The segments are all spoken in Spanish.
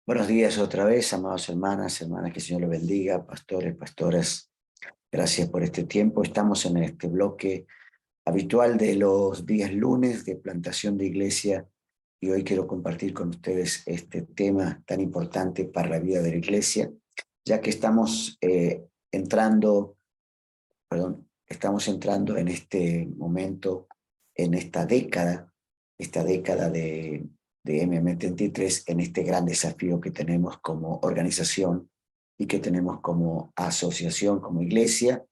Buenos días otra vez, amados hermanas, que el Señor los bendiga, pastores, pastoras. Gracias por este tiempo. Estamos en este bloque habitual de los días lunes de plantación de iglesia y hoy quiero compartir con ustedes este tema tan importante para la vida de la iglesia, ya que estamos entrando en este momento, en esta década de MM33, en este gran desafío que tenemos como organización y que tenemos como asociación, como iglesia,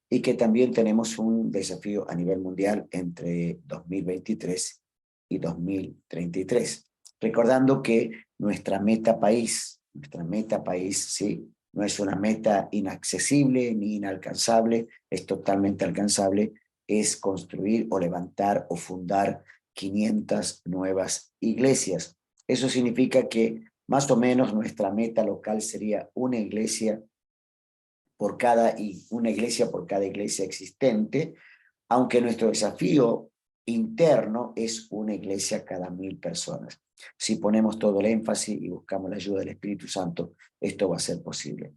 y que también tenemos un desafío a nivel mundial entre 2023 y 2033. Recordando que nuestra meta país, sí, no es una meta inaccesible ni inalcanzable, es totalmente alcanzable, es construir o levantar o fundar 500 nuevas iglesias. Eso significa que más o menos nuestra meta local sería una iglesia por cada iglesia existente, aunque nuestro desafío interno es una iglesia cada 1000 personas. Si ponemos todo el énfasis y buscamos la ayuda del Espíritu Santo, esto va a ser posible.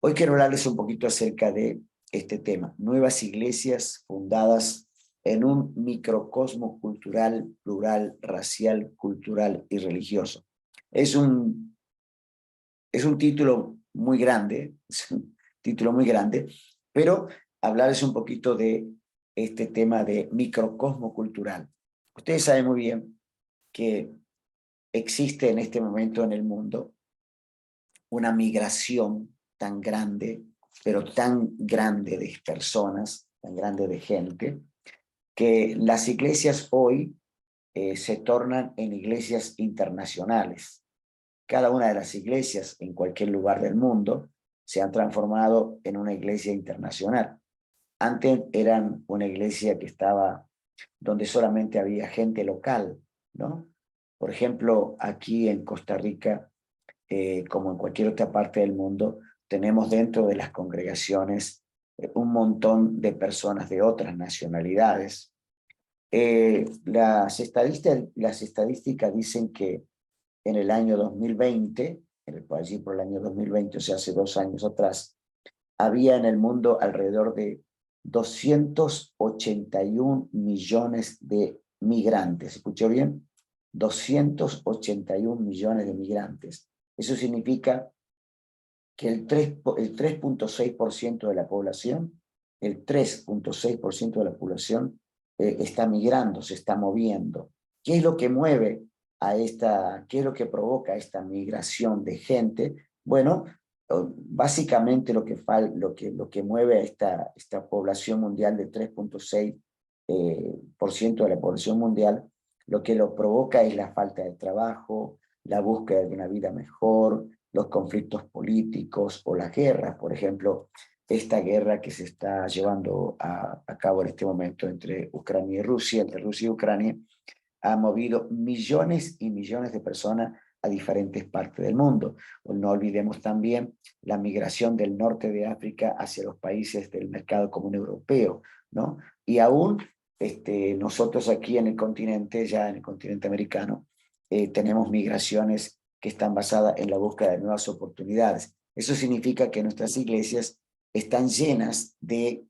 Hoy quiero hablarles un poquito acerca de este tema, nuevas iglesias fundadas en un microcosmo cultural, plural, racial, cultural y religioso. Es un título muy grande, es un título muy grande, pero hablarles un poquito de este tema de microcosmo cultural. Ustedes saben muy bien que existe en este momento en el mundo una migración tan grande, pero tan grande de personas, tan grande de gente, que las iglesias hoy se tornan en iglesias internacionales. Cada una de las iglesias en cualquier lugar del mundo se han transformado en una iglesia internacional. Antes eran una iglesia que estaba donde solamente había gente local, ¿no? Por ejemplo, aquí en Costa Rica, como en cualquier otra parte del mundo, tenemos dentro de las congregaciones un montón de personas de otras nacionalidades. Las estadísticas dicen que en el año 2020, allí por el año 2020, o sea, hace 2 años atrás, había en el mundo alrededor de 281 millones de migrantes. ¿Escuchó bien? 281 millones de migrantes. Eso significa que el 3,6% de la población, el 3,6% de la población está migrando, se está moviendo. ¿Qué es lo que mueve qué es lo que provoca esta migración de gente? Bueno, básicamente lo que mueve a esta población mundial de 3,6% de la población mundial, lo que lo provoca es la falta de trabajo, la búsqueda de una vida mejor, los conflictos políticos o las guerras. Por ejemplo, esta guerra que se está llevando a cabo en este momento entre Ucrania y Rusia, entre Rusia y Ucrania, ha movido millones y millones de personas a diferentes partes del mundo. No olvidemos también la migración del norte de África hacia los países del mercado común europeo, ¿no? Y aún nosotros aquí en el continente, ya en el continente americano, tenemos migraciones que están basadas en la búsqueda de nuevas oportunidades. Eso significa que nuestras iglesias están llenas de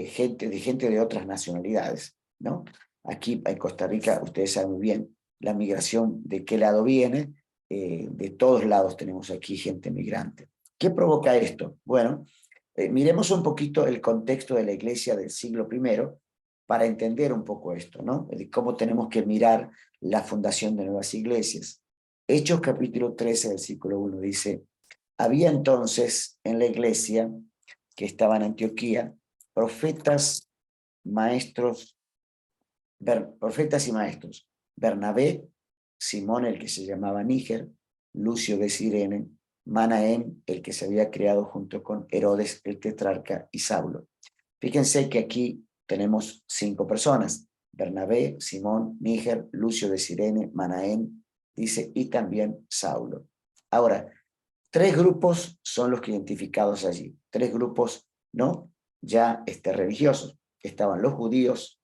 gente de otras nacionalidades, ¿no? Aquí en Costa Rica, ustedes saben muy bien la migración de qué lado viene, de todos lados tenemos aquí gente migrante. ¿Qué provoca esto? Bueno, miremos un poquito el contexto de la iglesia del siglo I para entender un poco esto, ¿no? De cómo tenemos que mirar la fundación de nuevas iglesias. Hechos capítulo 13, versículo 1 dice, había entonces en la iglesia que estaba en Antioquía profetas, profetas y maestros, Bernabé, Simón el que se llamaba Níger, Lucio de Cirene, Manaén el que se había creado junto con Herodes el tetrarca y Saulo. Fíjense que aquí tenemos 5 personas, Bernabé, Simón, Níger, Lucio de Cirene, Manaén, dice, y también Saulo. Ahora, 3 grupos son los que identificados allí, 3 grupos, ¿no? Ya religiosos. Estaban los judíos,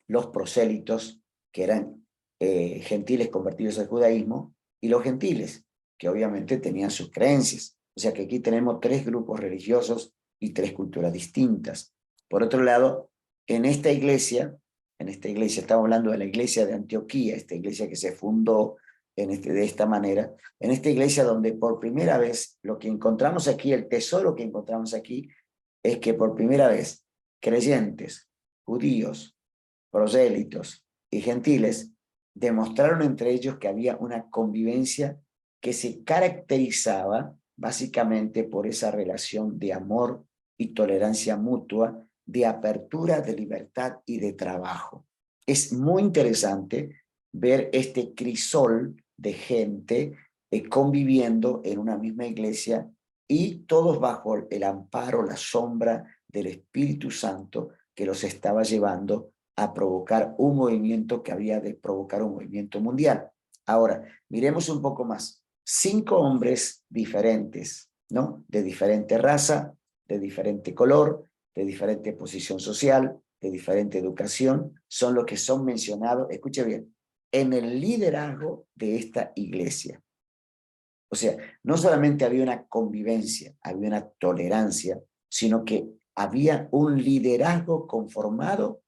los prosélitos, que eran gentiles convertidos al judaísmo, y los gentiles, que obviamente tenían sus creencias. O sea que aquí tenemos 3 grupos religiosos y 3 culturas distintas. Por otro lado, en esta iglesia, estamos hablando de la iglesia de Antioquía, esta iglesia que se fundó de esta manera, en esta iglesia donde por primera vez lo que encontramos aquí, el tesoro que encontramos aquí, es que por primera vez creyentes, judíos, prosélitos y gentiles demostraron entre ellos que había una convivencia que se caracterizaba básicamente por esa relación de amor y tolerancia mutua, de apertura, de libertad y de trabajo. Es muy interesante ver este crisol de gente conviviendo en una misma iglesia y todos bajo el amparo, la sombra del Espíritu Santo que los estaba llevando a provocar un movimiento que había de provocar un movimiento mundial. Ahora, miremos un poco más. 5 hombres diferentes, ¿no? De diferente raza, de diferente color, de diferente posición social, de diferente educación, son los que son mencionados, escuche bien, en el liderazgo de esta iglesia. O sea, no solamente había una convivencia, había una tolerancia, sino que había un liderazgo conformado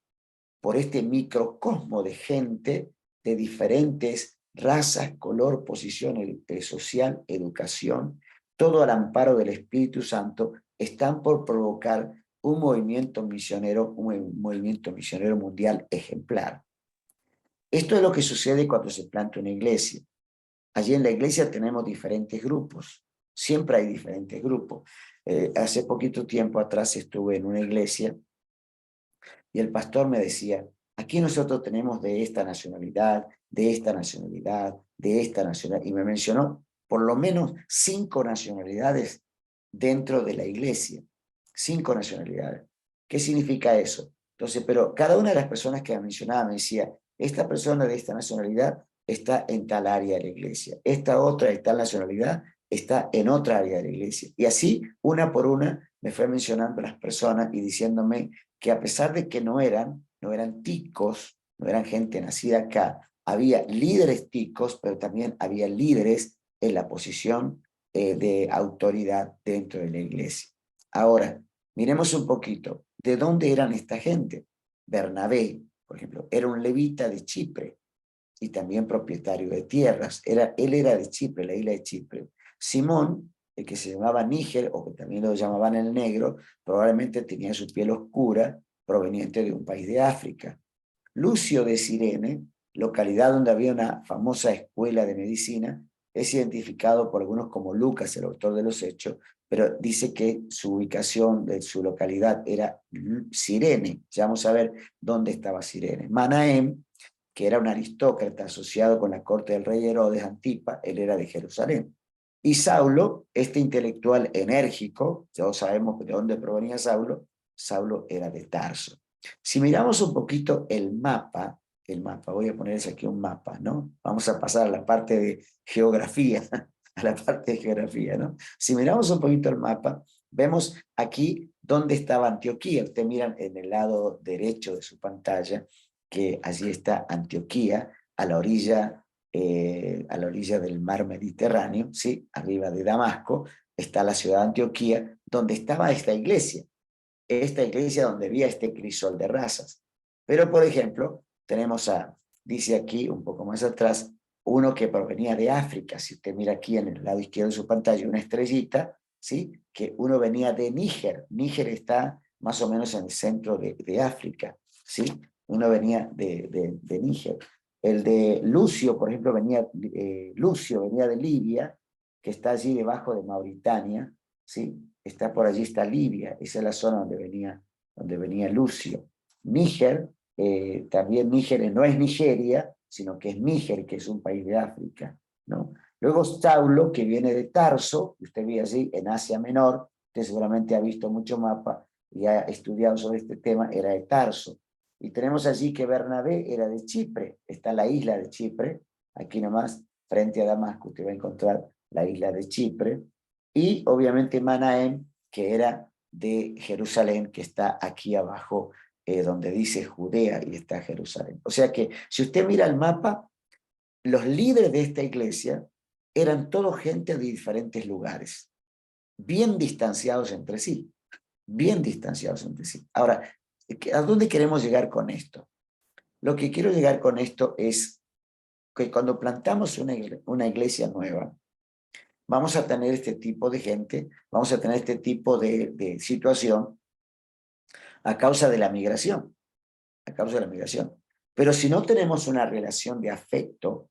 por este microcosmo de gente de diferentes razas, color, posición social, educación, todo al amparo del Espíritu Santo, están por provocar un movimiento misionero mundial ejemplar. Esto es lo que sucede cuando se planta una iglesia. Allí en la iglesia tenemos diferentes grupos, siempre hay diferentes grupos. Hace poquito tiempo atrás estuve en una iglesia y el pastor me decía, aquí nosotros tenemos de esta nacionalidad, de esta nacionalidad, de esta nacionalidad, y me mencionó por lo menos 5 nacionalidades dentro de la iglesia, 5 nacionalidades. ¿Qué significa eso? Entonces, pero cada una de las personas que me mencionaba me decía, esta persona de esta nacionalidad está en tal área de la iglesia, esta otra de tal nacionalidad está en otra área de la iglesia. Y así, una por una, me fue mencionando las personas y diciéndome que a pesar de que no eran ticos, no eran gente nacida acá, había líderes ticos, pero también había líderes en la posición de autoridad dentro de la iglesia. Ahora, miremos un poquito, ¿de dónde eran esta gente? Bernabé, por ejemplo, era un levita de Chipre y también propietario de tierras. Él era de Chipre, la isla de Chipre. Simón, el que se llamaba Níger, o que también lo llamaban el negro, probablemente tenía su piel oscura, proveniente de un país de África. Lucio de Cirene, localidad donde había una famosa escuela de medicina, es identificado por algunos como Lucas, el autor de los Hechos, pero dice que su ubicación de su localidad era Cirene. Ya vamos a ver dónde estaba Cirene. Manahem, que era un aristócrata asociado con la corte del rey Herodes Antipa, él era de Jerusalén. Y Saulo, este intelectual enérgico, ya sabemos de dónde provenía Saulo, Saulo era de Tarso. Si miramos un poquito el mapa, voy a ponerles aquí un mapa, ¿no? Vamos a pasar a la parte de geografía, a la parte de geografía, ¿no? Si miramos un poquito el mapa, vemos aquí dónde estaba Antioquía. Ustedes miran en el lado derecho de su pantalla, que allí está Antioquía, a la orilla del mar Mediterráneo, ¿sí? Arriba de Damasco, está la ciudad de Antioquía, donde estaba esta iglesia donde había este crisol de razas. Pero, por ejemplo, tenemos dice aquí, un poco más atrás, uno que provenía de África. Si usted mira aquí en el lado izquierdo de su pantalla, una estrellita, ¿sí? Que uno venía de Níger. Níger está más o menos en el centro de África, ¿sí? Uno venía de Níger. El de Lucio, por ejemplo, Lucio venía de Libia, que está allí debajo de Mauritania, ¿sí? Está por allí, está Libia, esa es la zona donde venía Lucio. Níger, también Níger no es Nigeria, sino que es Níger, que es un país de África, ¿no? Luego Saulo, que viene de Tarso, usted ve allí en Asia Menor, usted seguramente ha visto mucho mapa y ha estudiado sobre este tema, era de Tarso. Y tenemos allí que Bernabé era de Chipre, está la isla de Chipre, aquí nomás, frente a Damasco, usted va a encontrar la isla de Chipre, y obviamente Manahem, que era de Jerusalén, que está aquí abajo, donde dice Judea y está Jerusalén. O sea que si usted mira el mapa, los líderes de esta iglesia eran todos gente de diferentes lugares, bien distanciados entre sí, bien distanciados entre sí. Ahora, ¿a dónde queremos llegar con esto? Lo que quiero llegar con esto es que cuando plantamos una iglesia nueva, vamos a tener este tipo de gente, vamos a tener este tipo de situación a causa de la migración, a causa de la migración. Pero si no tenemos una relación de afecto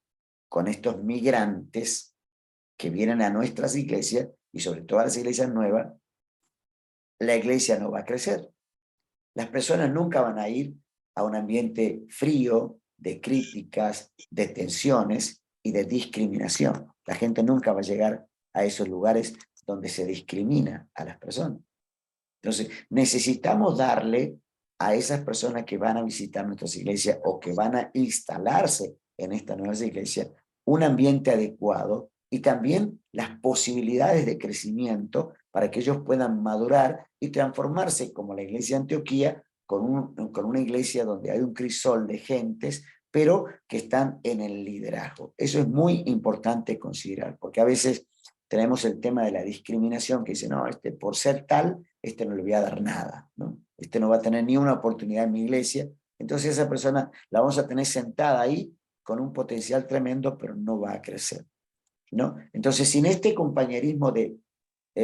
con estos migrantes que vienen a nuestras iglesias, y sobre todo a las iglesias nuevas, la iglesia no va a crecer. Las personas nunca van a ir a un ambiente frío, de críticas, de tensiones y de discriminación. La gente nunca va a llegar a esos lugares donde se discrimina a las personas. Entonces, necesitamos darle a esas personas que van a visitar nuestras iglesias o que van a instalarse en esta nueva iglesia un ambiente adecuado y también las posibilidades de crecimiento para que ellos puedan madurar y transformarse como la iglesia de Antioquía con una iglesia donde hay un crisol de gentes, pero que están en el liderazgo. Eso es muy importante considerar, porque a veces tenemos el tema de la discriminación que dice, no, por ser tal, no le voy a dar nada, ¿no? No va a tener ni una oportunidad en mi iglesia, entonces esa persona la vamos a tener sentada ahí con un potencial tremendo, pero no va a crecer, ¿no? Entonces, sin este compañerismo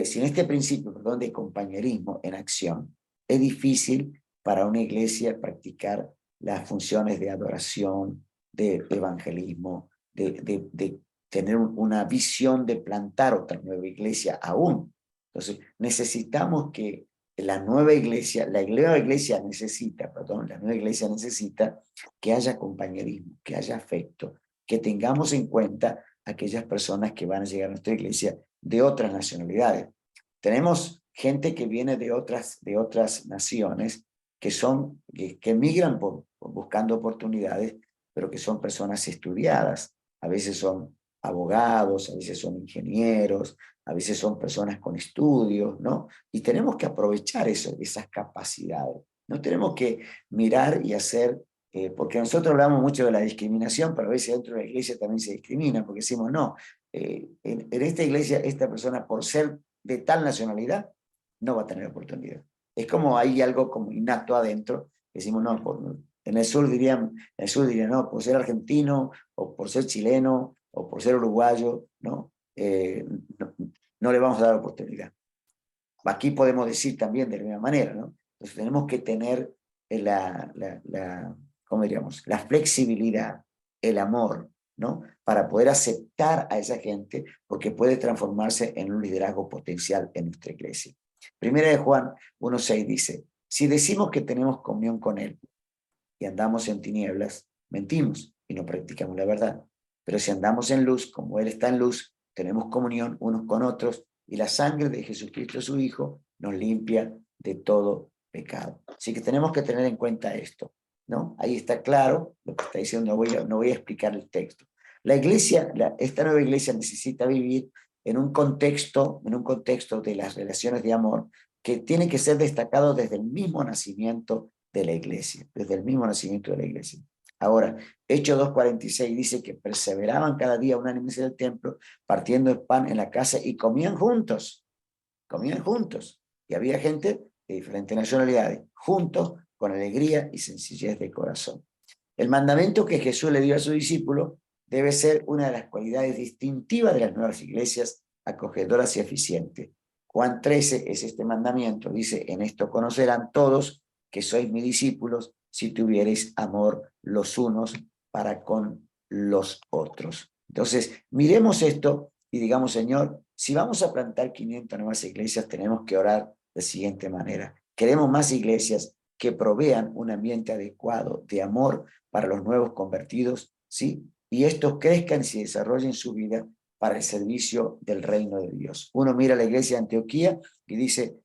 sin este principio, perdón, de compañerismo en acción, es difícil para una iglesia practicar las funciones de adoración, de evangelismo, de tener una visión de plantar otra nueva iglesia aún. Entonces, necesitamos que la nueva iglesia necesita que haya compañerismo, que haya afecto, que tengamos en cuenta aquellas personas que van a llegar a nuestra iglesia de otras nacionalidades. Tenemos gente que viene de otras naciones que migran buscando oportunidades, pero que son personas estudiadas. A veces son abogados, a veces son ingenieros, a veces son personas con estudios, ¿no? Y tenemos que aprovechar esas capacidades. No tenemos que mirar y hacer, porque nosotros hablamos mucho de la discriminación, pero a veces dentro de la iglesia también se discrimina, porque decimos, no, en esta iglesia, esta persona por ser de tal nacionalidad, no va a tener oportunidad. Es como hay algo como innato adentro, decimos, no, en el sur dirían, no, por ser argentino, o por ser chileno, o por ser uruguayo, ¿no? No, no le vamos a dar oportunidad. Aquí podemos decir también de la misma manera, ¿no? Entonces tenemos que tener ¿cómo diríamos? La flexibilidad, el amor, ¿no? Para poder aceptar a esa gente, porque puede transformarse en un liderazgo potencial en nuestra iglesia. Primera de Juan 1:6 dice, si decimos que tenemos comunión con Él y andamos en tinieblas, mentimos y no practicamos la verdad. Pero si andamos en luz, como Él está en luz, tenemos comunión unos con otros y la sangre de Jesucristo, su Hijo, nos limpia de todo pecado. Así que tenemos que tener en cuenta esto, ¿no? Ahí está claro lo que está diciendo, no voy a explicar el texto. La iglesia, esta nueva iglesia necesita vivir en un contexto de las relaciones de amor que tiene que ser destacado desde el mismo nacimiento de la iglesia, desde el mismo nacimiento de la iglesia. Ahora, Hechos 2:46 dice que perseveraban cada día unánimes en el templo, partiendo el pan en la casa y comían juntos, y había gente de diferentes nacionalidades, juntos, con alegría y sencillez de corazón. El mandamiento que Jesús le dio a sus discípulos debe ser una de las cualidades distintivas de las nuevas iglesias, acogedoras y eficientes. Juan 13 es este mandamiento, dice, en esto conocerán todos que sois mis discípulos, si tuviereis amor los unos para con los otros. Entonces, miremos esto y digamos, Señor, si vamos a plantar 500 nuevas iglesias, tenemos que orar de siguiente manera. Queremos más iglesias que provean un ambiente adecuado de amor para los nuevos convertidos, ¿sí? Y estos crezcan y se desarrollen su vida para el servicio del reino de Dios. Uno mira la iglesia de Antioquía y dice,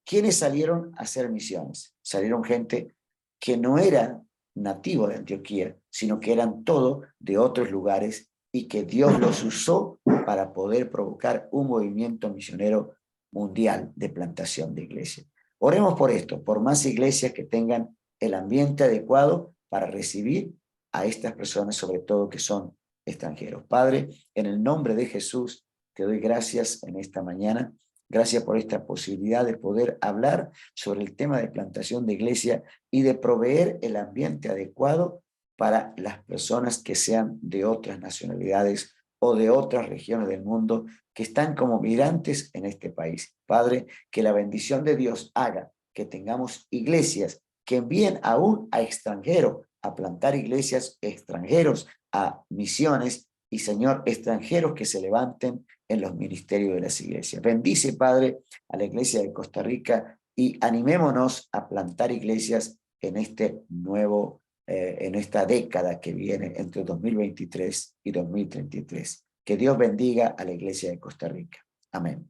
¿quiénes salieron a hacer misiones? Salieron gente que no eran nativos de Antioquía, sino que eran todos de otros lugares y que Dios los usó para poder provocar un movimiento misionero mundial de plantación de iglesias. Oremos por esto, por más iglesias que tengan el ambiente adecuado para recibir a estas personas, sobre todo que son extranjeros. Padre, en el nombre de Jesús, te doy gracias en esta mañana. Gracias por esta posibilidad de poder hablar sobre el tema de plantación de iglesia y de proveer el ambiente adecuado para las personas que sean de otras nacionalidades o de otras regiones del mundo que están como migrantes en este país. Padre, que la bendición de Dios haga que tengamos iglesias que envíen aún a extranjeros, a plantar iglesias, extranjeros a misiones y, Señor, extranjeros que se levanten en los ministerios de las iglesias. Bendice, Padre, a la iglesia de Costa Rica y animémonos a plantar iglesias en este nuevo en esta década que viene entre 2023 y 2033. Que Dios bendiga a la iglesia de Costa Rica. Amén.